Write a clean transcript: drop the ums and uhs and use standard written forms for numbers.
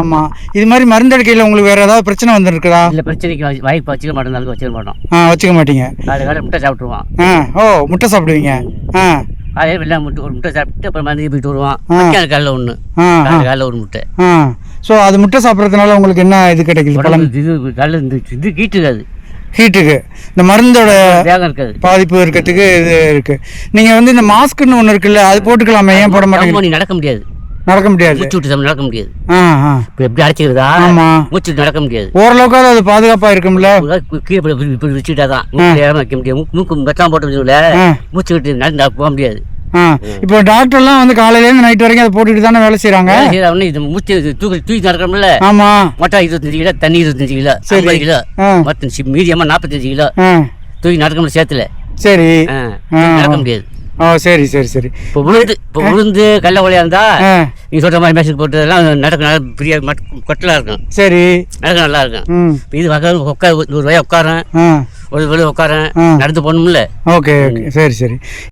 ஆமாம். இது மாதிரி மருந்து அடிக்கையில் உங்களுக்கு வேறு ஏதாவது பிரச்சனை வந்துருக்குதா? இல்லை, பிரச்சனைக்கு வாய்ப்பு வச்சுக்க மாட்டோம், நாளைக்கு வச்சுக்க மாட்டோம். வச்சுக்க மாட்டீங்க. காலை முட்டை சாப்பிட்ருவான். ஓ, முட்டை சாப்பிடுவீங்க. அதே வெள்ளம் ஒரு முட்டை சாப்பிட்டு அப்புறம் மருந்து போயிட்டு வருவான். காலையில் ஒன்று, காலையில் ஒரு முட்டை. ஸோ அது முட்டை சாப்பிட்றதுனால உங்களுக்கு என்ன இது கிடைக்குது? இது காலையில் இது கீட்டுக்காது. ஹீட்டுக்கு இந்த மருந்தோட வேகம் இருக்காது, பாதிப்பு இருக்கிறதுக்கு இது இருக்கு. நீங்கள் வந்து இந்த மாஸ்க்குன்னு ஒன்று இருக்குல்ல, அது போட்டுக்கலாமே, ஏன் போட மாட்டேங்க? நடக்க முடியாது, நடக்க முடியாது. மூச்சு விட்டு நடக்க முடியாது. இப்போ எப்படி அடைச்சிக்கிறதா? ஆமாம், மூச்சு நடக்க முடியாது. ஓரளவுக்காவது அது பாதுகாப்பாக இருக்கும்ல. கீழே இப்படி வச்சுக்கிட்டாதான் வைக்க முடியாது. மூக்கு வெட்டாம போட்டு மூச்சு விட்டு நடந்து போக முடியாது. இப்போ டாக்டர்லாம் வந்து காலையிலேருந்து நைட் வரைக்கும் அதை போட்டுட்டு தானே வேலை செய்கிறாங்க. இது மூச்சு தூக்கி நடக்கணும்ல. ஆமாம், மொட்டை 25 கிலோ, தண்ணி 25 கிலோ, 50 கிலோ, மொத்தம் மீடியமாக 45 கிலோ தூக்கி நடக்க முடியாது சேத்துல. சரி, நடக்க முடியாது. சரி சரி சரி. இப்போ உளுந்து கடல ஒலையா இருந்தா நீ சொல்ற மாதிரி மேஷன் போட்டதெல்லாம் நடக்க நல்லா பெரிய கொட்டலாக இருக்கும். சரி, நடக்க நல்லா இருக்கும். இது உட்கார 100 ரூபாய் உட்காரன், ஒரு வேலை உட்காரன், நடந்து போகணும்ல. ஓகே ஓகே, சரி சரி.